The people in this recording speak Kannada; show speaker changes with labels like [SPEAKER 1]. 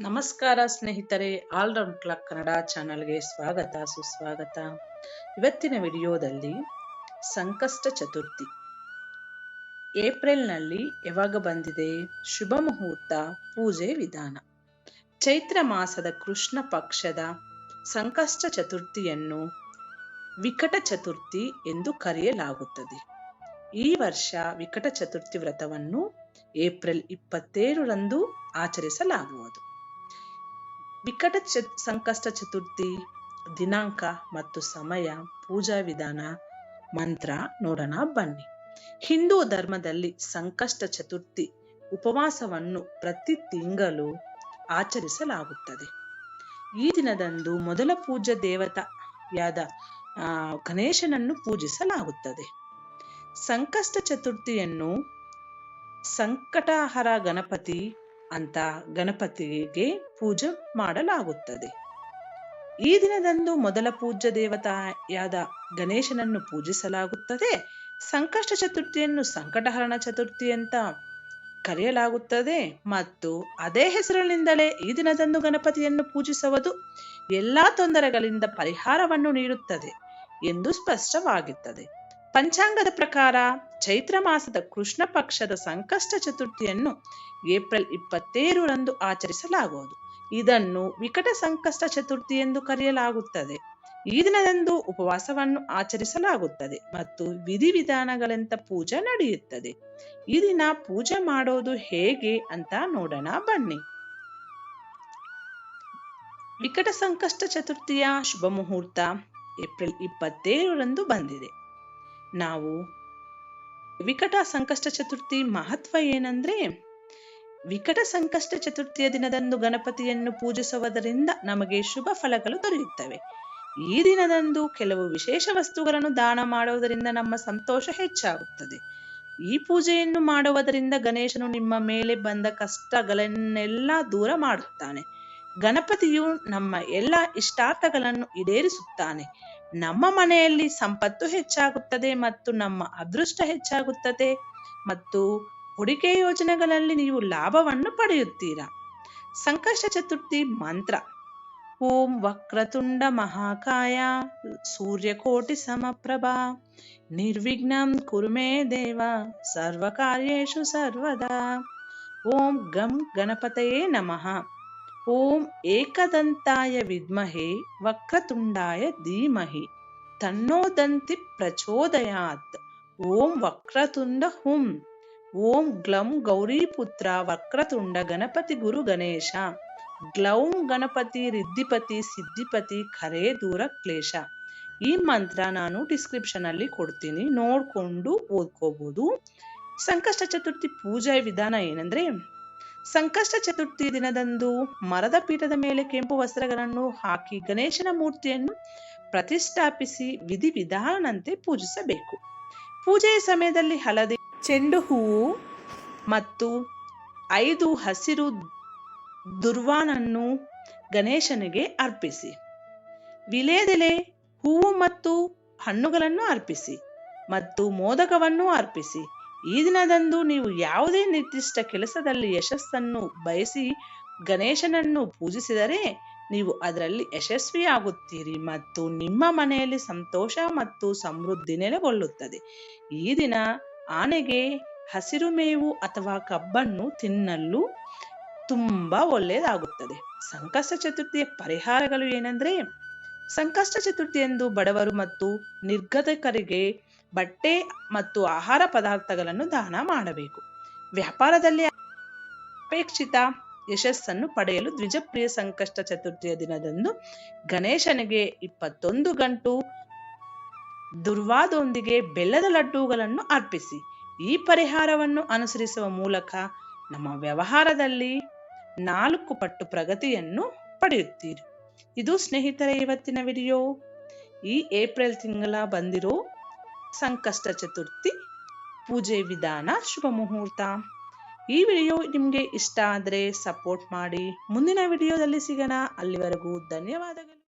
[SPEAKER 1] ನಮಸ್ಕಾರ ಸ್ನೇಹಿತರೆ, ಆಲ್ರೌಂಡ್ ಕ್ಲಾಕ್ ಕನ್ನಡ ಚಾನಲ್ಗೆ ಸ್ವಾಗತ ಸುಸ್ವಾಗತ. ಇವತ್ತಿನ ವಿಡಿಯೋದಲ್ಲಿ ಸಂಕಷ್ಟ ಚತುರ್ಥಿ ಏಪ್ರಿಲ್ನಲ್ಲಿ ಯಾವಾಗ ಬಂದಿದೆ, ಶುಭ ಮುಹೂರ್ತ, ಪೂಜೆ ವಿಧಾನ. ಚೈತ್ರ ಮಾಸದ ಕೃಷ್ಣ ಪಕ್ಷದ ಸಂಕಷ್ಟ ಚತುರ್ಥಿಯನ್ನು ವಿಕಟ ಚತುರ್ಥಿ ಎಂದು ಕರೆಯಲಾಗುತ್ತದೆ. ಈ ವರ್ಷ ವಿಕಟ ಚತುರ್ಥಿ ವ್ರತವನ್ನು ಏಪ್ರಿಲ್ 27ರಂದು ಆಚರಿಸಲಾಗುವುದು. ವಿಕಟ ಸಂಕಷ್ಟ ಚತುರ್ಥಿ ದಿನಾಂಕ ಮತ್ತು ಸಮಯ, ಪೂಜಾ ವಿಧಾನ, ಮಂತ್ರ ನೋಡೋಣ ಬನ್ನಿ. ಹಿಂದೂ ಧರ್ಮದಲ್ಲಿ ಸಂಕಷ್ಟ ಚತುರ್ಥಿ ಉಪವಾಸವನ್ನು ಪ್ರತಿ ತಿಂಗಳು ಆಚರಿಸಲಾಗುತ್ತದೆ. ಈ ದಿನದಂದು ಮೊದಲ ಪೂಜ್ಯ ದೇವತೆಯಾದ ಗಣೇಶನನ್ನು ಪೂಜಿಸಲಾಗುತ್ತದೆ. ಸಂಕಷ್ಟ ಚತುರ್ಥಿಯನ್ನು ಸಂಕಟಹರ ಗಣಪತಿ ಅಂತ ಗಣಪತಿಗೆ ಪೂಜೆ ಮಾಡಲಾಗುತ್ತದೆ. ಈ ದಿನದಂದು ಮೊದಲ ಪೂಜ್ಯ ದೇವತೆಯಾದ ಗಣೇಶನನ್ನು ಪೂಜಿಸಲಾಗುತ್ತದೆ. ಸಂಕಷ್ಟ ಚತುರ್ಥಿಯನ್ನು ಸಂಕಟಹರಣ ಚತುರ್ಥಿ ಅಂತ ಕರೆಯಲಾಗುತ್ತದೆ ಮತ್ತು ಅದೇ ಹೆಸರಿನಿಂದಲೇ ಈ ದಿನದಂದು ಗಣಪತಿಯನ್ನು ಪೂಜಿಸುವುದು ಎಲ್ಲಾ ತೊಂದರೆಗಳಿಂದ ಪರಿಹಾರವನ್ನು ನೀಡುತ್ತದೆ ಎಂದು ಸ್ಪಷ್ಟವಾಗುತ್ತದೆ. ಪಂಚಾಂಗದ ಪ್ರಕಾರ ಚೈತ್ರ ಮಾಸದ ಕೃಷ್ಣ ಪಕ್ಷದ ಸಂಕಷ್ಟ ಚತುರ್ಥಿಯನ್ನು ಏಪ್ರಿಲ್ 27ರಂದು ಆಚರಿಸಲಾಗುವುದು. ಇದನ್ನು ವಿಕಟ ಸಂಕಷ್ಟ ಚತುರ್ಥಿ ಎಂದು ಕರೆಯಲಾಗುತ್ತದೆ. ಈ ದಿನದಂದು ಉಪವಾಸವನ್ನು ಆಚರಿಸಲಾಗುತ್ತದೆ ಮತ್ತು ವಿಧಿವಿಧಾನಗಳಂತ ಪೂಜೆ ನಡೆಯುತ್ತದೆ. ಈ ದಿನ ಪೂಜೆ ಮಾಡೋದು ಹೇಗೆ ಅಂತ ನೋಡೋಣ ಬನ್ನಿ. ವಿಕಟ ಸಂಕಷ್ಟ ಚತುರ್ಥಿಯ ಶುಭ ಮುಹೂರ್ತ ಏಪ್ರಿಲ್ 27ರಂದು ಬಂದಿದೆ. ನಾವು ವಿಕಟ ಸಂಕಷ್ಟ ಚತುರ್ಥಿ ಮಹತ್ವ ಏನಂದ್ರೆ, ವಿಕಟ ಸಂಕಷ್ಟ ಚತುರ್ಥಿಯ ದಿನದಂದು ಗಣಪತಿಯನ್ನು ಪೂಜಿಸುವುದರಿಂದ ನಮಗೆ ಶುಭ ಫಲಗಳು ದೊರೆಯುತ್ತವೆ. ಈ ದಿನದಂದು ಕೆಲವು ವಿಶೇಷ ವಸ್ತುಗಳನ್ನು ದಾನ ಮಾಡುವುದರಿಂದ ನಮ್ಮ ಸಂತೋಷ ಹೆಚ್ಚಾಗುತ್ತದೆ. ಈ ಪೂಜೆಯನ್ನು ಮಾಡುವುದರಿಂದ ಗಣೇಶನು ನಿಮ್ಮ ಮೇಲೆ ಬಂದ ಕಷ್ಟಗಳನ್ನೆಲ್ಲ ದೂರ ಮಾಡುತ್ತಾನೆ. ಗಣಪತಿಯು ನಮ್ಮ ಎಲ್ಲ ಇಷ್ಟಾರ್ಥಗಳನ್ನು ಈಡೇರಿಸುತ್ತಾನೆ. ನಮ್ಮ ಮನೆಯಲ್ಲಿ ಸಂಪತ್ತು ಹೆಚ್ಚಾಗುತ್ತದೆ ಮತ್ತು ನಮ್ಮ ಅದೃಷ್ಟ ಹೆಚ್ಚಾಗುತ್ತದೆ ಮತ್ತು ಹೂಡಿಕೆ ಯೋಜನೆಗಳಲ್ಲಿ ನೀವು ಲಾಭವನ್ನು ಪಡೆಯುತ್ತೀರಾ. ಸಂಕಷ್ಟ ಚತುರ್ಥಿ ಮಂತ್ರ: ಓಂ ವಕ್ರತುಂಡ ಮಹಾಕಾಯ ಸೂರ್ಯಕೋಟಿ ಸಮಪ್ರಭಾ ನಿರ್ವಿಘ್ನಂ ಕುರು ಮೇ ದೇವ ಸರ್ವಕಾರ್ಯೇಷು ಸರ್ವದಾ. ಓಂ ಗಂ ಗಣಪತಯೇ ನಮಃ. ಓಂ ಏಕದಂತಾಯ ವಿದ್ಮಹೇ ವಕ್ರತುಂಡಾಯ ಧೀಮಹಿ ತನ್ನೋ ದಂತಿ ಪ್ರಚೋದಯಾತ್. ಓಂ ವಕ್ರತುಂಡ ಹುಂ. ಓಂ ಗ್ಲೌಂ ಗೌರೀಪುತ್ರ ವಕ್ರತುಂಡ ಗಣಪತಿ ಗುರು ಗಣೇಶ. ಗ್ಲೌಂ ಗಣಪತಿ ರಿದ್ಧಿಪತಿ ಸಿದ್ಧಿಪತಿ ಖರೇ ದೂರ ಕ್ಲೇಶ. ಈ ಮಂತ್ರ ನಾನು ಡಿಸ್ಕ್ರಿಪ್ಷನ್ ಅಲ್ಲಿ ಕೊಡ್ತೀನಿ, ನೋಡ್ಕೊಂಡು ಓದ್ಕೋಬಹುದು. ಸಂಕಷ್ಟ ಚತುರ್ಥಿ ಪೂಜಾ ವಿಧಾನ ಏನಂದ್ರೆ, ಸಂಕಷ್ಟ ಚತುರ್ಥಿ ದಿನದಂದು ಮರದ ಪೀಠದ ಮೇಲೆ ಕೆಂಪು ವಸ್ತ್ರಗಳನ್ನು ಹಾಕಿ ಗಣೇಶನ ಮೂರ್ತಿಯನ್ನು ಪ್ರತಿಷ್ಠಾಪಿಸಿ ವಿಧಿವಿಧಾನಂತೆ ಪೂಜಿಸಬೇಕು. ಪೂಜೆಯ ಸಮಯದಲ್ಲಿ ಹಳದಿ, ಚೆಂಡು ಹೂವು ಮತ್ತು 5 ಹಸಿರು ದುರ್ವಾನನ್ನು ಗಣೇಶನಿಗೆ ಅರ್ಪಿಸಿ. ವಿಲೇದೆಲೆ, ಹೂವು ಮತ್ತು ಹಣ್ಣುಗಳನ್ನು ಅರ್ಪಿಸಿ ಮತ್ತು ಮೋದಕವನ್ನು ಅರ್ಪಿಸಿ. ಈ ದಿನದಂದು ನೀವು ಯಾವುದೇ ನಿರ್ದಿಷ್ಟ ಕೆಲಸದಲ್ಲಿ ಯಶಸ್ಸನ್ನು ಬಯಸಿ ಗಣೇಶನನ್ನು ಪೂಜಿಸಿದರೆ ನೀವು ಅದರಲ್ಲಿ ಯಶಸ್ವಿಯಾಗುತ್ತೀರಿ ಮತ್ತು ನಿಮ್ಮ ಮನೆಯಲ್ಲಿ ಸಂತೋಷ ಮತ್ತು ಸಮೃದ್ಧಿ ನೆಲೆಗೊಳ್ಳುತ್ತದೆ. ಈ ದಿನ ಆನೆಗೆ ಹಸಿರು ಮೇವು ಅಥವಾ ಕಬ್ಬನ್ನು ತಿನ್ನಲು ತುಂಬಾ ಒಳ್ಳೆಯದಾಗುತ್ತದೆ. ಸಂಕಷ್ಟ ಚತುರ್ಥಿಯ ಪರಿಹಾರಗಳು ಏನಂದ್ರೆ, ಸಂಕಷ್ಟ ಚತುರ್ಥಿಯಂದು ಬಡವರು ಮತ್ತು ನಿರ್ಗತಿಕರಿಗೆ ಬಟ್ಟೆ ಮತ್ತು ಆಹಾರ ಪದಾರ್ಥಗಳನ್ನು ದಾನ ಮಾಡಬೇಕು. ವ್ಯಾಪಾರದಲ್ಲಿ ಅಪೇಕ್ಷಿತ ಯಶಸ್ಸನ್ನು ಪಡೆಯಲು ದ್ವಿಜಪ್ರಿಯ ಸಂಕಷ್ಟ ಚತುರ್ಥಿಯ ದಿನದಂದು ಗಣೇಶನಿಗೆ 21 ಗಂಟು ದುರ್ವಾದೊಂದಿಗೆ ಬೆಲ್ಲದ ಲಡ್ಡುಗಳನ್ನು ಅರ್ಪಿಸಿ. ಈ ಪರಿಹಾರವನ್ನು ಅನುಸರಿಸುವ ಮೂಲಕ ನಮ್ಮ ವ್ಯವಹಾರದಲ್ಲಿ 4 ಪಟ್ಟು ಪ್ರಗತಿಯನ್ನು ಪಡೆಯುತ್ತೀರಿ. ಇದು ಸ್ನೇಹಿತರೆ ಇವತ್ತಿನ ವಿಡಿಯೋ. ಈ ಏಪ್ರಿಲ್ ತಿಂಗಳ ಬಂದಿರೋ ಸಂಕಷ್ಟ ಚತುರ್ಥಿ ಪೂಜೆ ವಿಧಾನ, ಶುಭ ಮುಹೂರ್ತ. ಈ ವಿಡಿಯೋ ನಿಮಗೆ ಇಷ್ಟ ಆದರೆ ಸಪೋರ್ಟ್ ಮಾಡಿ. ಮುಂದಿನ ವಿಡಿಯೋದಲ್ಲಿ ಸಿಗೋಣ. ಅಲ್ಲಿವರೆಗೂ ಧನ್ಯವಾದಗಳು.